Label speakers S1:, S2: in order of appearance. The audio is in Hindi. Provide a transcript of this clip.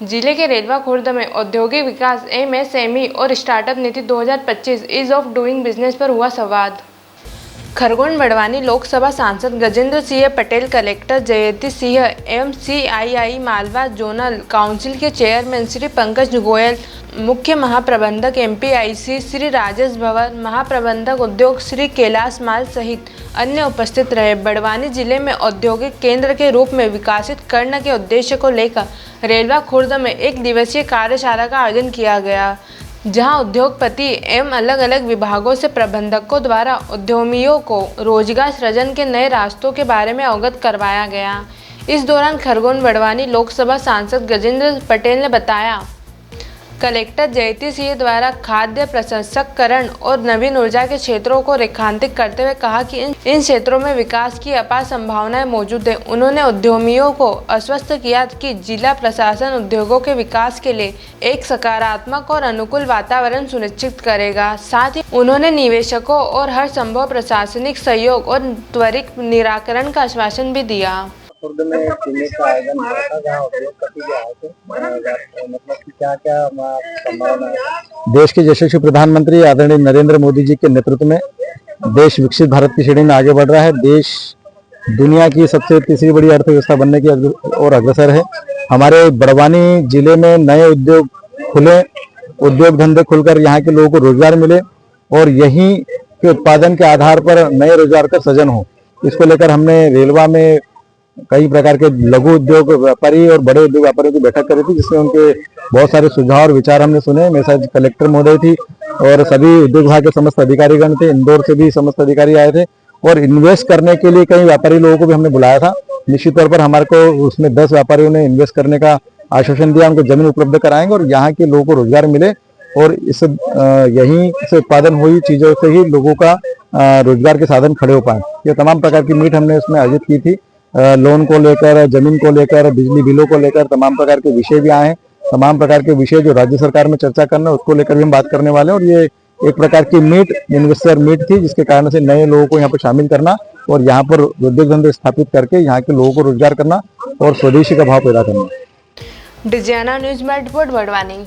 S1: जिले के रेलवा खुर्द में औद्योगिक विकास एमएसएमई और स्टार्टअप नीति 2025 ईज ऑफ डूइंग बिजनेस पर हुआ संवाद। खरगोन बड़वानी लोकसभा सांसद गजेंद्र सिंह पटेल, कलेक्टर जयती सिंह एवं CII मालवा जोनल काउंसिल के चेयरमैन श्री पंकज गोयल, मुख्य महाप्रबंधक MPIC श्री राजेश भवन, महाप्रबंधक उद्योग श्री कैलाश माल सहित अन्य उपस्थित रहे। बड़वानी जिले में औद्योगिक केंद्र के रूप में विकसित करने के उद्देश्य को लेकर रेलवा खुर्द में एक दिवसीय कार्यशाला का आयोजन किया गया, जहां उद्योगपति एवं अलग अलग विभागों से प्रबंधकों द्वारा उद्यमियों को रोजगार सृजन के नए रास्तों के बारे में अवगत करवाया गया। इस दौरान खरगोन बड़वानी लोकसभा सांसद गजेंद्र पटेल ने बताया, कलेक्टर जयती सिंह द्वारा खाद्य प्रसंस्करण और नवीन ऊर्जा के क्षेत्रों को रेखांकित करते हुए कहा कि इन क्षेत्रों में विकास की अपार संभावनाएं मौजूद है। उन्होंने उद्यमियों को आश्वस्त किया कि जिला प्रशासन उद्योगों के विकास के लिए एक सकारात्मक और अनुकूल वातावरण सुनिश्चित करेगा। साथ ही उन्होंने निवेशकों और हर संभव प्रशासनिक सहयोग और त्वरित निराकरण का आश्वासन भी दिया।
S2: खुर्द में सुमित का आयोजन हुआ था, जहाँ उद्योगपति भी आए थे। मतलब कि क्या संभावना है? देश के यशस्वी प्रधानमंत्री आदरणीय नरेंद्र मोदी जी के नेतृत्व में देश विकसित भारत की श्रेणी में आगे बढ़ रहा है। देश दुनिया की सबसे तीसरी बड़ी अर्थव्यवस्था बनने की ओर अग्रसर है। हमारे बड़वानी जिले में नए उद्योग खुले, उद्योग धंधे खुलकर यहाँ के लोगों को रोजगार मिले और यहीं के उत्पादन के आधार पर नए रोजगार का सृजन हो। इसको लेकर हमने रेलवा में कई प्रकार के लघु उद्योग व्यापारी और बड़े उद्योग व्यापारियों की बैठक करी थी, जिसमें उनके बहुत सारे सुझाव और विचार हमने सुने। मेरे साथ कलेक्टर महोदय थी और सभी उद्योग विभाग के समस्त अधिकारीगण थे। इंदौर से भी समस्त अधिकारी आए थे और इन्वेस्ट करने के लिए कई व्यापारी लोगों को भी हमने बुलाया था। निश्चित तौर पर हमारे को उसमें 10 व्यापारियों ने इन्वेस्ट करने का आश्वासन दिया, उनको जमीन उपलब्ध कराएंगे और यहाँ के लोगों को रोजगार मिले और इस यहीं से उत्पादन हुई चीजों से ही लोगों का रोजगार के साधन खड़े हो पाए। ये तमाम प्रकार की मीट हमने उसमें आयोजित की थी। लोन को लेकर, जमीन को लेकर, बिजली बिलों को लेकर तमाम प्रकार के विषय भी आए हैं। तमाम प्रकार के विषय जो राज्य सरकार में चर्चा करना, उसको लेकर भी हम बात करने वाले हैं। और ये एक प्रकार की मीट, इन्वेस्टर मीट थी, जिसके कारण से नए लोगों को यहाँ पर शामिल करना और यहाँ पर उद्योग धंधे स्थापित करके यहाँ के लोगों को रोजगार करना और स्वदेशी का भाव पैदा करना।
S1: डिजियाना न्यूज में रिपोर्ट बड़वानी।